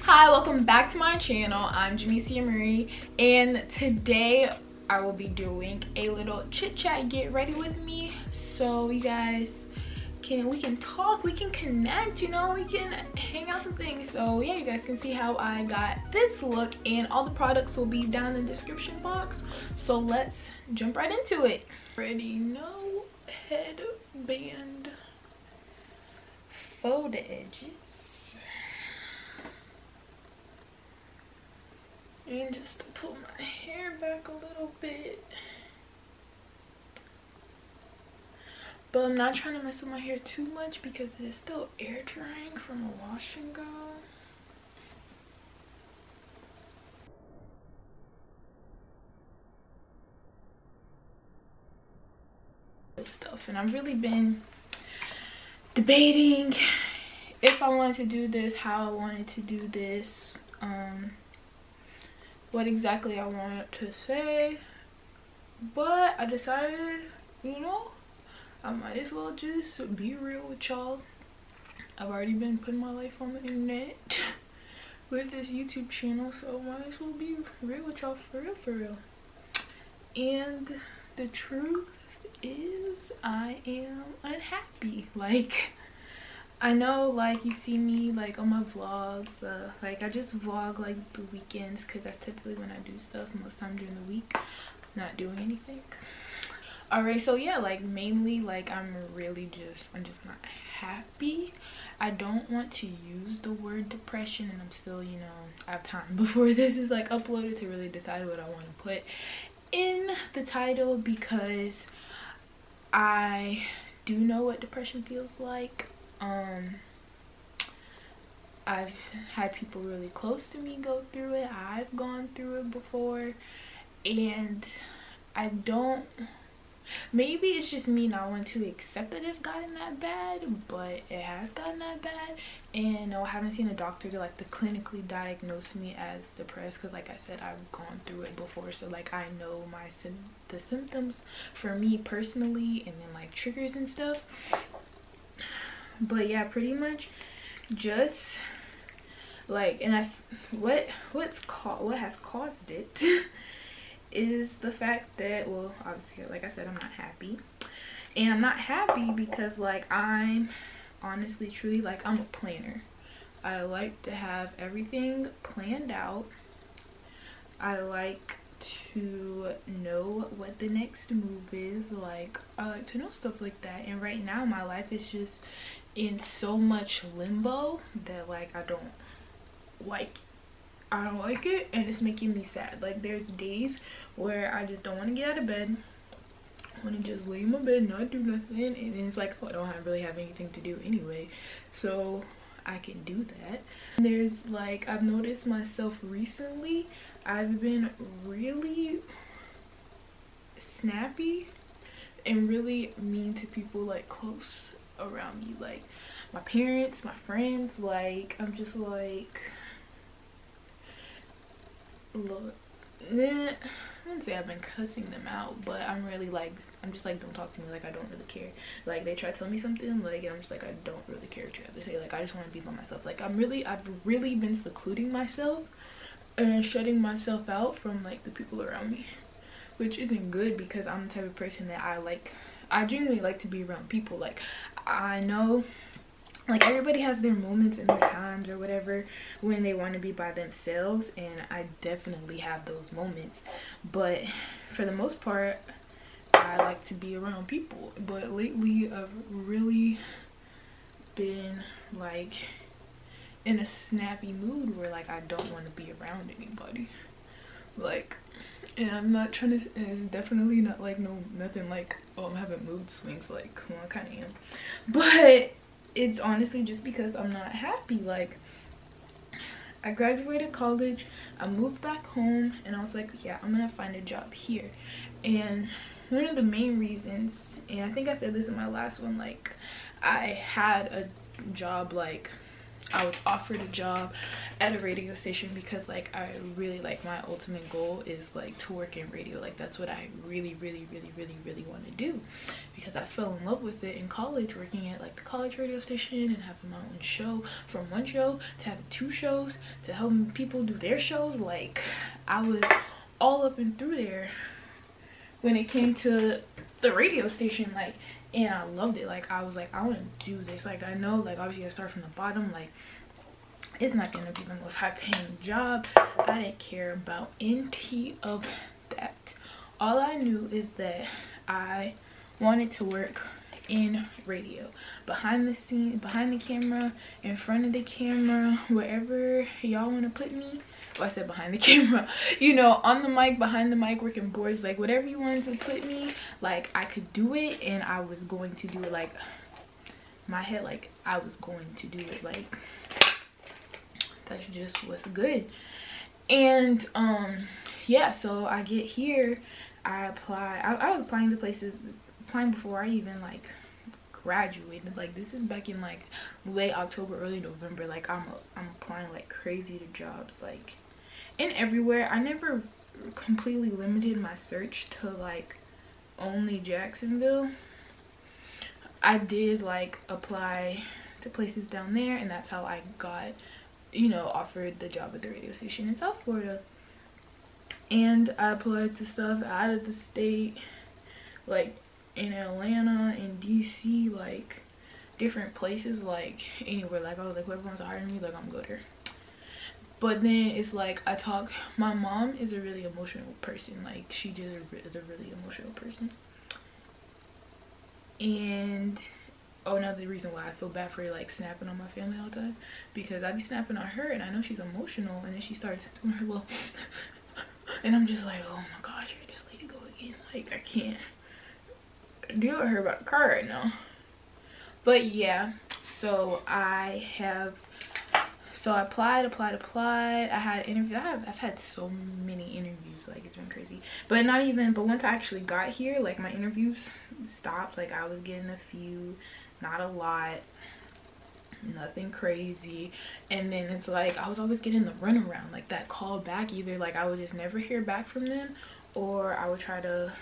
Hi, welcome back to my channel. I'm Janicia Marie, and today I will be doing a little chit chat. Get ready with me so you guys we can talk, we can connect, you know, we can hang out some things. So yeah, you guys can see how I got this look, and all the products will be down in the description box. So let's jump right into it. Already know headband, fold edges, and just to pull my hair back a little bit. But I'm not trying to mess with my hair too much because it is still air drying from a wash and go. This stuff, and I've really been debating if I wanted to do this, how I wanted to do this, what exactly I wanted to say. But I decided, you know, I might as well just be real with y'all. I've already been putting my life on the internet with this YouTube channel, so I might as well be real with y'all, for real. And the truth is, I am unhappy. Like, I know, like, you see me like on my vlogs, like I just vlog like the weekends because that's typically when I do stuff. Most time during the week, not doing anything. Alright, so yeah, like mainly like I'm just not happy. I don't want to use the word depression, and I'm still, you know, I have time before this is like uploaded to really decide what I want to put in the title, because I do know what depression feels like. I've had people really close to me go through it. I've gone through it before, and I don't, maybe it's just me not wanting to accept that it's gotten that bad, but it has gotten that bad. And no, I haven't seen a doctor to like clinically diagnose me as depressed, because like I said, I've gone through it before. So like I know the symptoms for me personally, and then like triggers and stuff. But yeah, pretty much just like, and what has caused it is the fact that, well, obviously, like I said, I'm not happy. And I'm not happy because like I'm honestly, truly, like I'm a planner. I like to have everything planned out. I like to know what the next move is. Like I like to know stuff like that. And right now my life is just in so much limbo that like I don't like it, and it's making me sad. Like there's days where I just don't want to get out of bed. I want to just lay in my bed, not do nothing, and then it's like, oh, I don't really have anything to do anyway, so I can do that. And there's like, I've noticed myself recently, I've been really snappy and really mean to people like close around me, like my parents, my friends. Like I'm just like, look, I wouldn't say I've been cussing them out, but I'm really like, I'm just like, don't talk to me, like I don't really care. Like they try to tell me something, like, and I'm just like, I don't really care what you have to say. Like I just want to be by myself. Like I've really been secluding myself and shutting myself out from like the people around me, which isn't good, because I'm the type of person that I genuinely like to be around people. Like I know like everybody has their moments and their times or whatever when they want to be by themselves, and I definitely have those moments, but for the most part I like to be around people. But lately I've really been like in a snappy mood where like I don't want to be around anybody. Like, and I'm not trying to, it's definitely not like nothing like, oh, I'm having mood swings. Like, well, I kind of am, but it's honestly just because I'm not happy. Like I graduated college, I moved back home, and I was like, yeah, I'm gonna find a job here. And one of the main reasons, and I think I said this in my last one, like I had a job like I was offered a job at a radio station because like I really like, my ultimate goal is like to work in radio. Like that's what I really want to do, because I fell in love with it in college, working at like the college radio station and having my own show, from one show to having 2 shows to helping people do their shows. Like I was all up and through there when it came to the radio station, like, and I loved it. Like I was like, I want to do this. Like I know, like obviously I start from the bottom, like it's not gonna be the most high paying job. I didn't care about any of that. All I knew is that I wanted to work in radio, behind the scene, behind the camera, in front of the camera, wherever y'all want to put me. Well, I said behind the camera, you know, on the mic, behind the mic, working boards, like whatever you wanted to put me, like I could do it, and I was going to do it. Like my head, like I was going to do it. Like that's just what's good. And yeah, so I get here, I apply. I was applying to places, applying before I even like graduated. Like this is back in like late October, early November. Like I'm applying like crazy to jobs, like, and everywhere. I never completely limited my search to like only Jacksonville. I did like apply to places down there, and that's how I got, you know, offered the job at the radio station in South Florida. And I applied to stuff out of the state, like in Atlanta, in DC, like different places, like anywhere. Like I was like, whoever wants to hire me, like I'm gonna go there. But then it's like my mom is a really emotional person. Like she just is a really emotional person. And oh, another reason why I feel bad for like snapping on my family all the time, because I be snapping on her and I know she's emotional, and then she starts doing her little and I'm just like, oh my gosh, here this lady go again. Like I can't deal with her about the car right now. But yeah, so I applied. I had interviews. I've had so many interviews, like it's been crazy. But once I actually got here, like my interviews stopped. Like I was getting a few, not a lot, nothing crazy. And then it's like I was always getting the runaround, like that call back. Either like I would just never hear back from them, or I would try to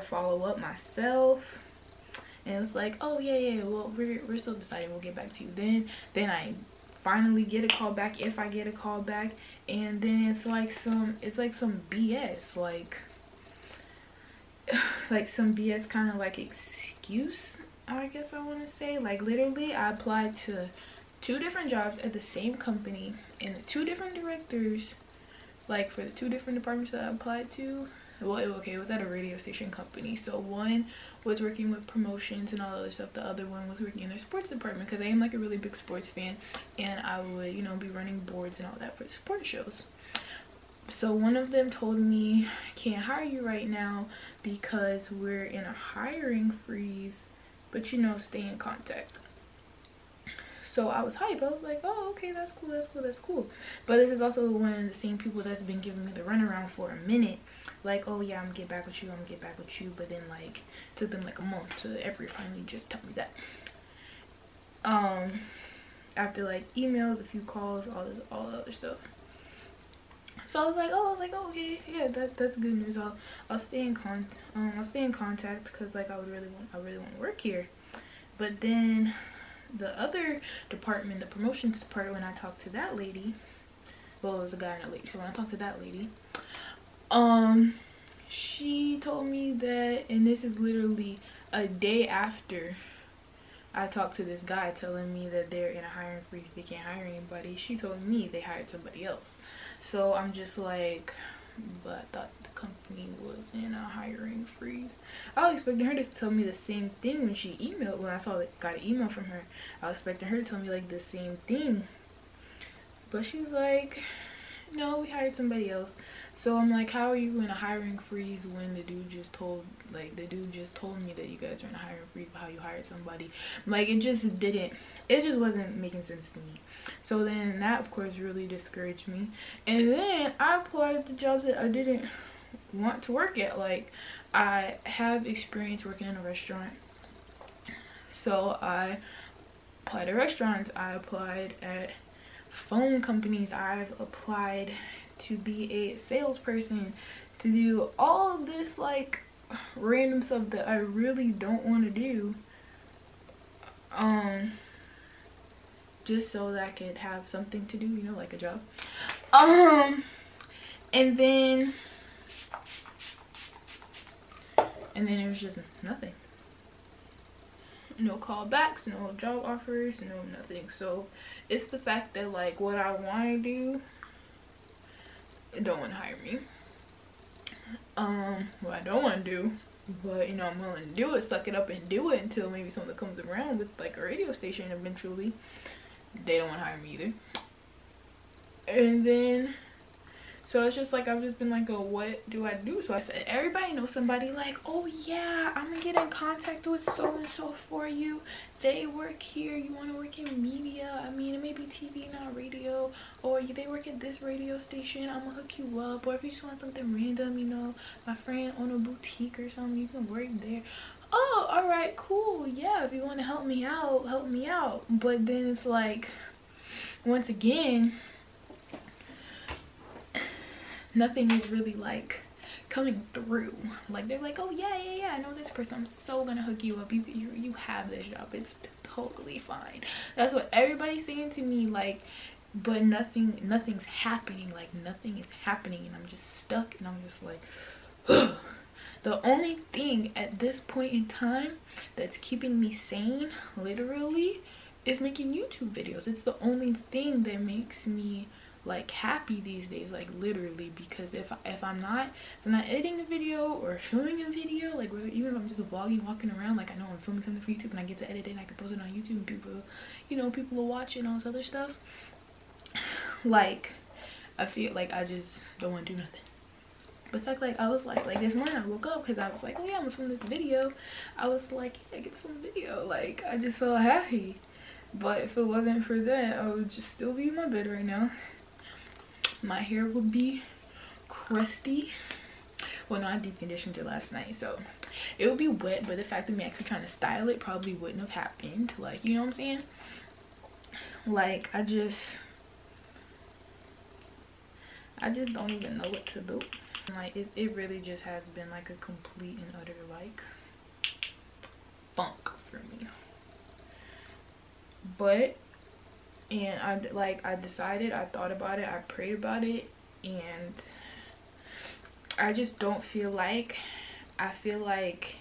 follow up myself, and it was like, oh yeah, well we're still deciding, we'll get back to you. Then I finally get a call back, if I get a call back, and then it's like some BS, like some BS kind of like excuse, I guess I want to say. Like literally I applied to 2 different jobs at the same company, and the 2 different directors, like for the 2 different departments that I applied to. Well, okay, it was at a radio station company. So one was working with promotions and all other stuff. The other one was working in their sports department, because I am like a really big sports fan, and I would, you know, be running boards and all that for the sports shows. So one of them told me, can't hire you right now because we're in a hiring freeze, but you know, stay in contact. So I was hyped. I was like, oh, okay, that's cool. But this is also one of the same people that's been giving me the runaround for a minute. Like, oh yeah, I'm gonna get back with you, but then like it took them like a month to ever finally just tell me that. After like emails, a few calls, all the other stuff. So I was like, oh, okay, yeah, that's good news. I'll stay in contact, because like I really want to work here. But then the other department, the promotions department, when I talked to that lady, well, it was a guy and a lady. So when I talked to that lady, she told me that, and this is literally a day after I talked to this guy telling me that they're in a hiring freeze, they can't hire anybody. She told me they hired somebody else. So I'm just like, but I thought the company was in a hiring freeze. I was expecting her to tell me the same thing when she emailed, when I got an email from her. I was expecting her to tell me like the same thing, but she was like, no, we hired somebody else. So I'm like, how are you in a hiring freeze when the dude just told me that you guys are in a hiring freeze, how you hired somebody? Like it just wasn't making sense to me. So then that of course really discouraged me, and then I applied to jobs that I didn't want to work at. Like I have experience working in a restaurant, so I applied at restaurants, I applied at phone companies, I've applied to be a salesperson, to do all of this like random stuff that I really don't want to do, just so that I could have something to do, you know, like a job. And then it was just nothing. No callbacks, no job offers, no nothing. So it's the fact that like what I want to do, don't want to hire me. What I don't want to do, but you know, I'm willing to do it, suck it up and do it until maybe something comes around with like a radio station eventually. They don't want to hire me either. And then so it's just like I've just been like, oh, what do I do? So I said, everybody knows somebody, like, oh yeah, I'm gonna get in contact with so and so for you. They work here. You want to work in media? I mean, it may be TV, not radio. Or they work at this radio station. I'm gonna hook you up. Or if you just want something random, you know, my friend own a boutique or something, you can work there. Oh, all right, cool. Yeah, if you want to help me out, help me out. But then it's like, once again, nothing is really like coming through. Like they're like, oh yeah, I know this person, I'm so gonna hook you up, you have this job, it's totally fine. That's what everybody's saying to me, like, but nothing's happening. Like nothing is happening, and I'm just stuck, and I'm just like the only thing at this point in time that's keeping me sane, literally, is making YouTube videos. It's the only thing that makes me like happy these days, like literally, because if I'm not editing a video or filming a video, like even if I'm just vlogging, walking around, like I know I'm filming something for YouTube and I get to edit it and I can post it on YouTube and people, you know, people will watch it and all this other stuff, like I feel like I just don't want to do nothing. But the fact, like I was like this morning I woke up because I was like, oh yeah, I'm gonna film this video. I was like, yeah, I get to film a video. Like I just felt happy. But if it wasn't for that, I would just still be in my bed right now. My hair would be crusty. Well, no, I deep conditioned it last night, so it would be wet, but the fact of me actually trying to style it probably wouldn't have happened. Like, you know what I'm saying? Like, I just don't even know what to do. Like, it really just has been like a complete and utter like funk for me. But and I decided, I thought about it, I prayed about it, and I just don't feel like, I feel like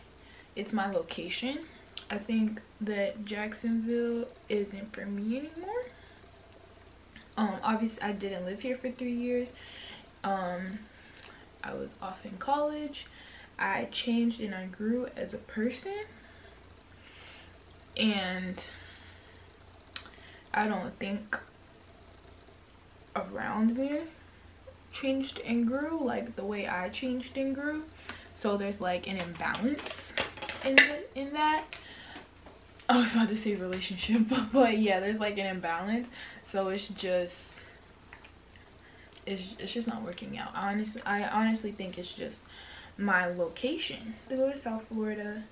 it's my location. I think that Jacksonville isn't for me anymore. Obviously I didn't live here for 3 years. I was off in college. I changed and I grew as a person, and I don't think around me changed and grew like the way I changed and grew. So there's like an imbalance in that. I was about to say relationship, but yeah, there's like an imbalance. So it's just not working out. I honestly think it's just my location. To go to South Florida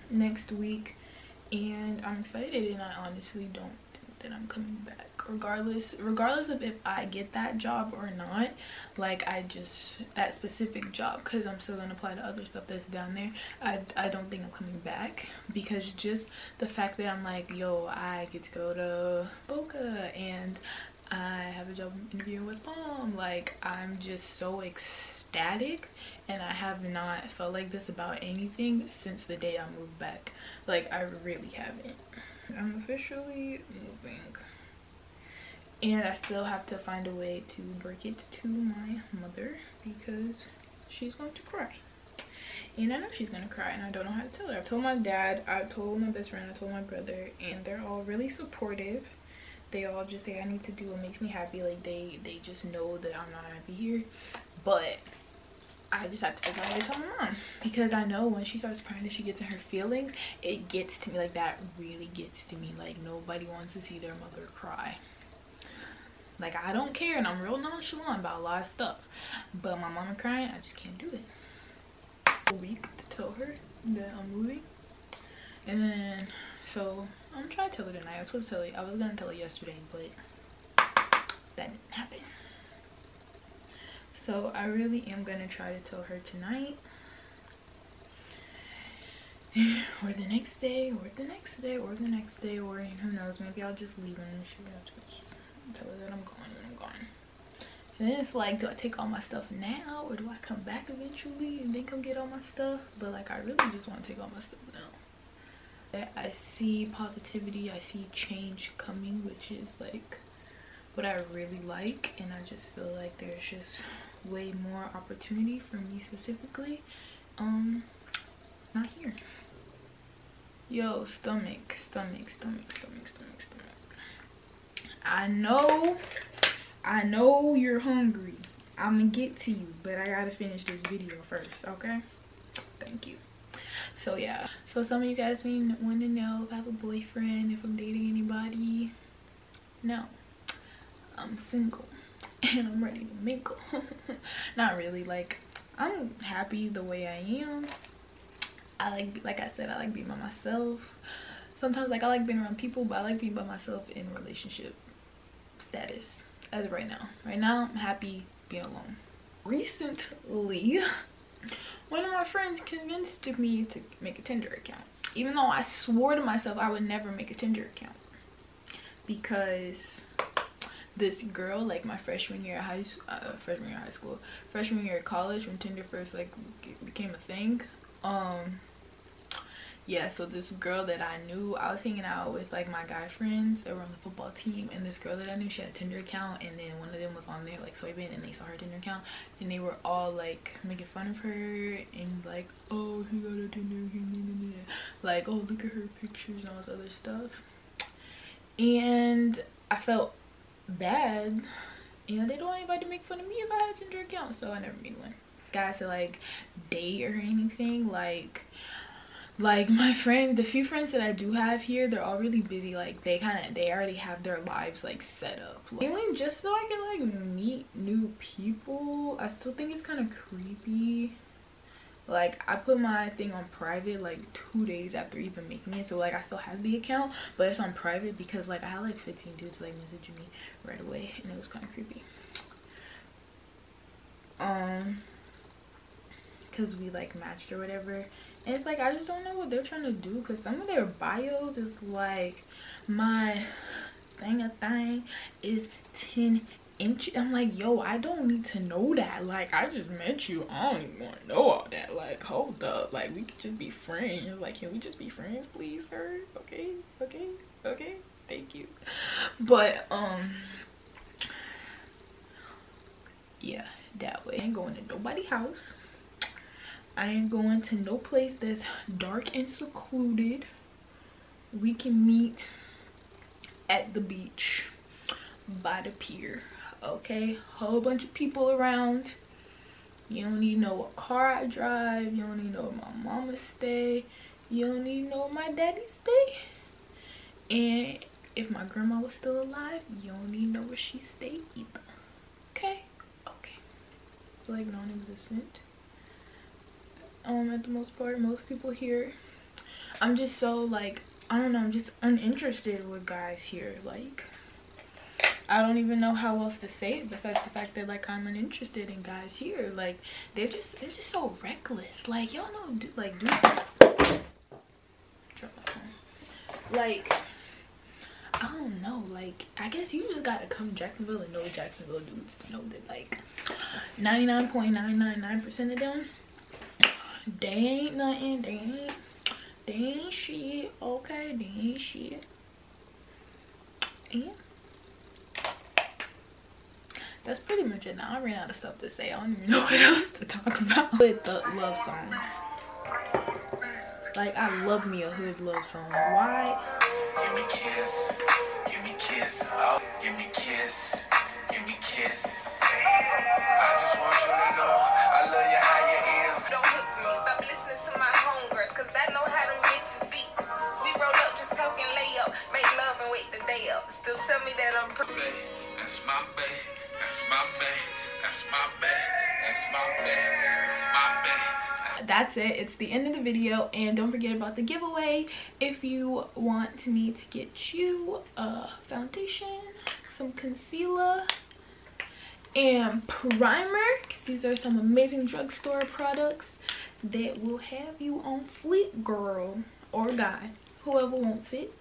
next week, and I'm excited, and I honestly don't think that I'm coming back, regardless of if I get that job or not. Like that specific job, because I'm still gonna apply to other stuff that's down there. I don't think I'm coming back, because just the fact that I'm like, yo, I get to go to Boca and I have a job interview in West Palm, like I'm just so ecstatic, and I have not felt like this about anything since the day I moved back. Like I really haven't. I'm officially moving, and I still have to find a way to break it to my mother, because she's going to cry, and I know she's gonna cry, and I don't know how to tell her. I told my dad, I told my best friend, I told my brother, and they're all really supportive. They all just say I need to do what makes me happy. Like they just know that I'm not happy here, but I just have to figure out how to tell my mom, because I know when she starts crying and she gets in her feelings, it gets to me. Like that really gets to me. Like nobody wants to see their mother cry. Like I don't care, and I'm real nonchalant about a lot of stuff, but my mama crying, I just can't do it. A week to tell her that I'm moving, And then so I'm trying to tell her tonight. I was gonna tell her yesterday, but that didn't happen. So I really am gonna try to tell her tonight, or the next day, or the next day, or the next day, or who knows, maybe I'll just leave and she will have to just tell her that I'm going when I'm gone. And then it's like, do I take all my stuff now, or do I come back eventually and then come get all my stuff? But like, I really just want to take all my stuff now. I see positivity, I see change coming, which is like what I really like, and I just feel like there's just way more opportunity for me specifically not here. Yo, stomach. I know you're hungry. I'm gonna get to you, but I gotta finish this video first, okay? Thank you. So yeah, so some of you guys may want to know if I have a boyfriend, if I'm dating anybody. No, I'm single and I'm ready to mingle. Not really, like, I'm happy the way I am. Like I said, I like being by myself. Sometimes like I like being around people, but I like being by myself in relationship status as of right now. Right now I'm happy being alone. Recently, one of my friends convinced me to make a Tinder account, even though I swore to myself I would never make a Tinder account, because this girl, like my freshman year of college, when Tinder first like became a thing, yeah, so this girl that I knew, I was hanging out with like my guy friends that were on the football team, and this girl that I knew, she had a Tinder account, and then one of them was on there like swiping, and they saw her Tinder account, and they were all like making fun of her and like, oh, she got a Tinder account, like, oh, look at her pictures and all this other stuff. And I felt bad, and I didn't want anybody to make fun of me if I had a Tinder account, so I never made one. Guys to like date or anything, like my friend, the few friends that I do have here, they're all really busy. Like they already have their lives like set up, mainly just so I can like meet new people. I still think it's kind of creepy. Like I put my thing on private like 2 days after even making it, so like I still have the account, but it's on private because like I had like 15 dudes like messaging me right away, and it was kind of creepy. Because we like matched or whatever, and it's like I just don't know what they're trying to do, because some of their bios is like my thing is 10 inches. I'm like, yo, I don't need to know that. Like I just met you, I don't even want to know all that. Like hold up, like we could just be friends. Like can we just be friends please, sir? Okay, thank you. But yeah, that way I ain't going to nobody's house. I ain't going to no place that's dark and secluded. We can meet at the beach by the pier, okay? Whole bunch of people around. You don't need to know what car I drive. You don't need to know where my mama stay. You don't need to know where my daddy stay. And if my grandma was still alive, you don't need to know where she stayed either. Okay? Okay. It's like non-existent. At the most part, most people here, I'm just so like, I don't know, I'm just uninterested with guys here. Like I don't even know how else to say it besides the fact that like I'm uninterested in guys here. Like they're just so reckless. Like y'all know, like dude, like I don't know, like I guess you just gotta come to Jacksonville and know Jacksonville dudes to know that like 99.999% of them, they ain't nothing. They ain't shit. Okay, they ain't shit. And that's pretty much it. Now I ran out of stuff to say. I don't even know what else to talk about. With the love songs, like I love me a hood love song. Why? Give me kiss, give me kiss, oh, give me kiss, give me kiss. I just want you to know I love you how you is. Don't hook me, stop listening to my homegirls, cause I know how them bitches be. We roll up just talking layup, make love and wait the day up. Still tell me that I'm pretty. That's my bae, that's my bae, that's my bae, that's my bae, that's my bae, that's it. It's the end of the video, and don't forget about the giveaway. If you want me to get you a foundation, some concealer, and primer, because these are some amazing drugstore products that will have you on fleek, girl or guy, whoever wants it.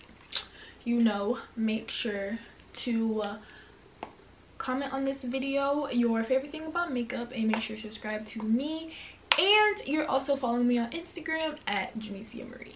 You know, make sure to comment on this video your favorite thing about makeup, and make sure to subscribe to me. And you're also following me on Instagram at itsMyRayeRaye.